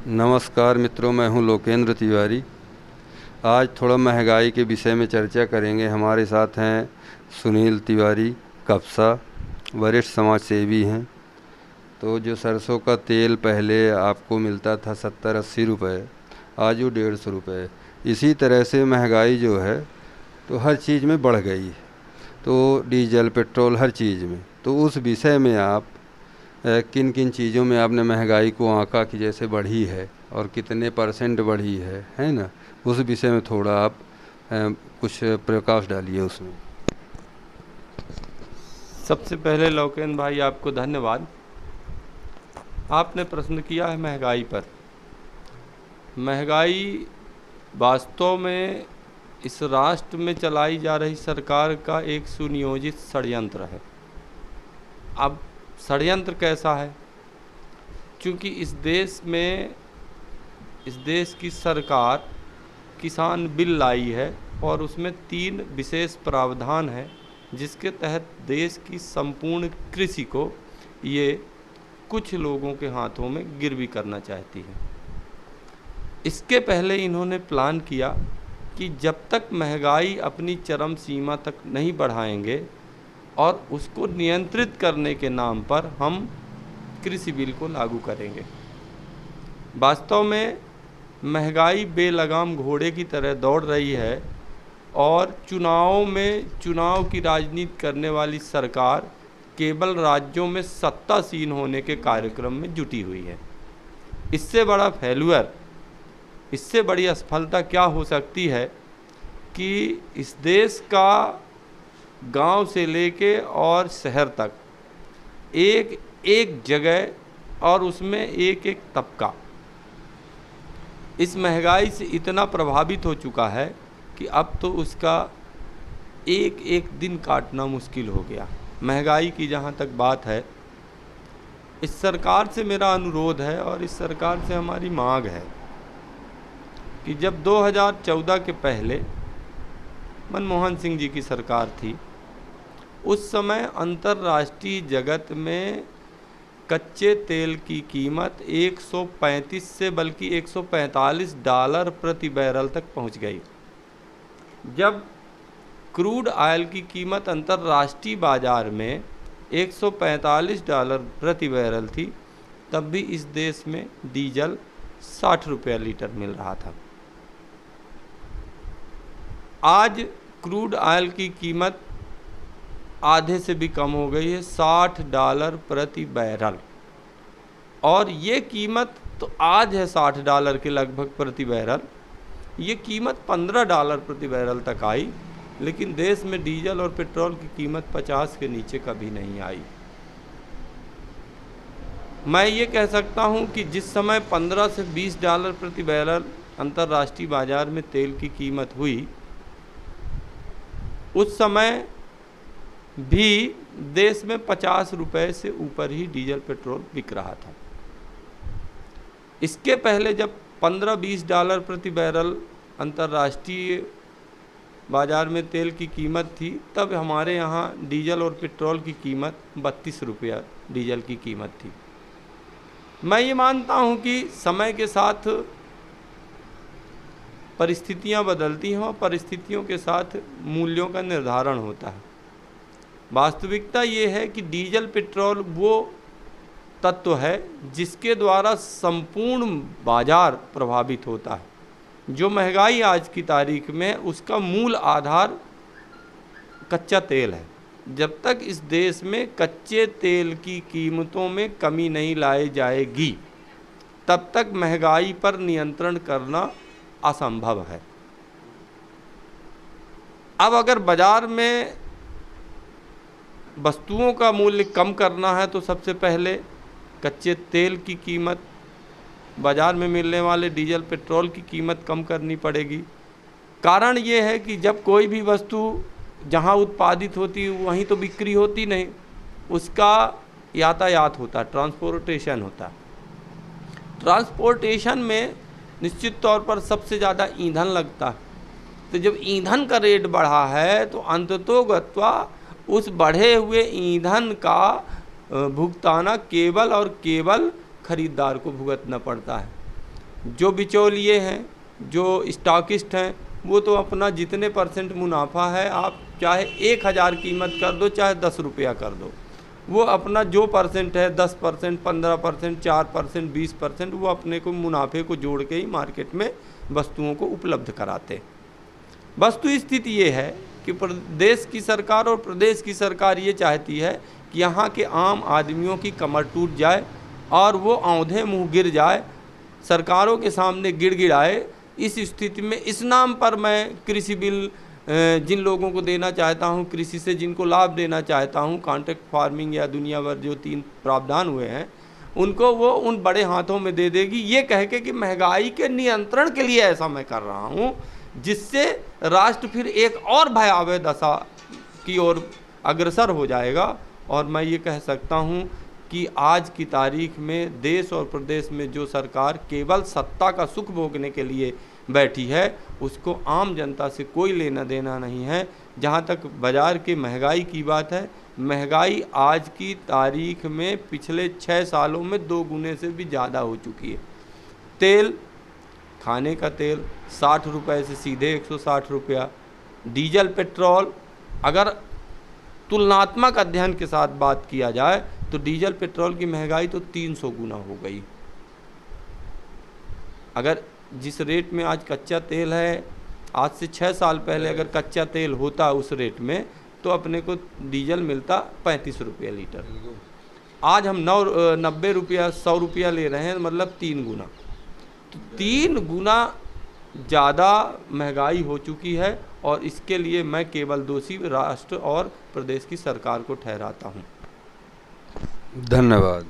नमस्कार मित्रों, मैं हूं लोकेंद्र तिवारी। आज थोड़ा महंगाई के विषय में चर्चा करेंगे। हमारे साथ हैं सुनील तिवारी कपसा, वरिष्ठ समाज सेवी हैं। तो जो सरसों का तेल पहले आपको मिलता था 70-80 रुपये, आज वो 150 रुपये। इसी तरह से महंगाई जो है तो हर चीज़ में बढ़ गई है, तो डीजल पेट्रोल हर चीज़ में। तो उस विषय में आप किन किन चीज़ों में आपने महंगाई को आंका कि जैसे बढ़ी है और कितने % बढ़ी है ना, उस विषय में थोड़ा आप कुछ प्रकाश डालिए उसमें। सबसे पहले लोकेंद्र भाई आपको धन्यवाद। आपने प्रश्न किया है महंगाई पर। महंगाई वास्तव में इस राष्ट्र में चलाई जा रही सरकार का एक सुनियोजित षड्यंत्र है। अब षड्यंत्र कैसा है? क्योंकि इस देश की सरकार किसान बिल लाई है और उसमें 3 विशेष प्रावधान है जिसके तहत देश की संपूर्ण कृषि को ये कुछ लोगों के हाथों में गिरवी करना चाहती है। इसके पहले इन्होंने प्लान किया कि जब तक महंगाई अपनी चरम सीमा तक नहीं बढ़ाएंगे और उसको नियंत्रित करने के नाम पर हम कृषि बिल को लागू करेंगे। वास्तव में महंगाई बेलगाम घोड़े की तरह दौड़ रही है और चुनाव की राजनीति करने वाली सरकार केवल राज्यों में सत्तासीन होने के कार्यक्रम में जुटी हुई है। इससे बड़ा फेल्यूर, इससे बड़ी असफलता क्या हो सकती है कि इस देश का गांव से लेके और शहर तक एक एक जगह और उसमें एक एक तबका इस महंगाई से इतना प्रभावित हो चुका है कि अब तो उसका एक एक दिन काटना मुश्किल हो गया। महंगाई की जहाँ तक बात है, इस सरकार से मेरा अनुरोध है और इस सरकार से हमारी मांग है कि जब 2014 के पहले मनमोहन सिंह जी की सरकार थी, उस समय अंतर्राष्ट्रीय जगत में कच्चे तेल की कीमत 135 से बल्कि $145 प्रति बैरल तक पहुंच गई। जब क्रूड ऑयल की कीमत अंतर्राष्ट्रीय बाजार में $145 प्रति बैरल थी, तब भी इस देश में डीजल 60 रुपये लीटर मिल रहा था। आज क्रूड ऑयल की कीमत आधे से भी कम हो गई है, $60 प्रति बैरल। और ये कीमत तो आज है $60 के लगभग प्रति बैरल। ये कीमत $15 प्रति बैरल तक आई, लेकिन देश में डीजल और पेट्रोल की कीमत 50 के नीचे कभी नहीं आई। मैं ये कह सकता हूँ कि जिस समय $15 से $20 प्रति बैरल अंतर्राष्ट्रीय बाजार में तेल की कीमत हुई, उस समय भी देश में 50 रुपये से ऊपर ही डीजल पेट्रोल बिक रहा था। इसके पहले जब $15-20 प्रति बैरल अंतर्राष्ट्रीय बाजार में तेल की कीमत थी, तब हमारे यहाँ डीजल और पेट्रोल की कीमत 32 रुपया डीजल की कीमत थी। मैं ये मानता हूँ कि समय के साथ परिस्थितियाँ बदलती हैं और परिस्थितियों के साथ मूल्यों का निर्धारण होता है। वास्तविकता ये है कि डीजल पेट्रोल वो तत्व है जिसके द्वारा संपूर्ण बाजार प्रभावित होता है। जो महंगाई आज की तारीख में उसका मूल आधार कच्चा तेल है। जब तक इस देश में कच्चे तेल की कीमतों में कमी नहीं लाई जाएगी, तब तक महंगाई पर नियंत्रण करना असंभव है। अब अगर बाजार में वस्तुओं का मूल्य कम करना है तो सबसे पहले कच्चे तेल की कीमत, बाज़ार में मिलने वाले डीजल पेट्रोल की कीमत कम करनी पड़ेगी। कारण ये है कि जब कोई भी वस्तु जहाँ उत्पादित होती है वहीं तो बिक्री होती नहीं, उसका यातायात होता है, ट्रांसपोर्टेशन होता है। ट्रांसपोर्टेशन में निश्चित तौर पर सबसे ज़्यादा ईंधन लगता है। तो जब ईंधन का रेट बढ़ा है तो अंततोगत्वा उस बढ़े हुए ईंधन का भुगताना केवल और केवल खरीदार को भुगतना पड़ता है। जो बिचौलिए हैं, जो स्टॉकिस्ट हैं, वो तो अपना जितने % मुनाफा है, आप चाहे 1000 कीमत कर दो, चाहे 10 रुपया कर दो, वो अपना जो % है 10%, 15%, 4%, 20%, वो अपने को मुनाफे को जोड़ के ही मार्केट में वस्तुओं को उपलब्ध कराते। वस्तु स्थिति ये है कि प्रदेश की सरकार और प्रदेश की सरकार ये चाहती है कि यहाँ के आम आदमियों की कमर टूट जाए और वो औंधे मुँह गिर जाए, सरकारों के सामने गिड़गिड़ाए। इस स्थिति में इस नाम पर मैं कृषि बिल जिन लोगों को देना चाहता हूं, कृषि से जिनको लाभ देना चाहता हूं, कॉन्ट्रैक्ट फार्मिंग या दुनिया भर जो 3 प्रावधान हुए हैं, उनको वो उन बड़े हाथों में दे देगी, ये कह के कि महंगाई के नियंत्रण के लिए ऐसा मैं कर रहा हूं, जिससे राष्ट्र फिर एक और भयावह दशा की ओर अग्रसर हो जाएगा। और मैं ये कह सकता हूं कि आज की तारीख में देश और प्रदेश में जो सरकार केवल सत्ता का सुख भोगने के लिए बैठी है, उसको आम जनता से कोई लेना देना नहीं है। जहाँ तक बाज़ार की महंगाई की बात है, महंगाई आज की तारीख में पिछले 6 सालों में 2 गुने से भी ज़्यादा हो चुकी है। तेल, खाने का तेल 60 रुपये से सीधे 160 रुपया, डीजल पेट्रोल, अगर तुलनात्मक अध्ययन के साथ बात किया जाए तो डीजल पेट्रोल की महंगाई तो 300 गुना हो गई। अगर जिस रेट में आज कच्चा तेल है, आज से 6 साल पहले अगर कच्चा तेल होता उस रेट में, तो अपने को डीजल मिलता 35 रुपये लीटर। आज हम 90 रुपया 100 रुपया ले रहे हैं, मतलब 3 गुना। तो 3 गुना ज़्यादा महंगाई हो चुकी है और इसके लिए मैं केवल दोषी राष्ट्र और प्रदेश की सरकार को ठहराता हूँ। धन्यवाद।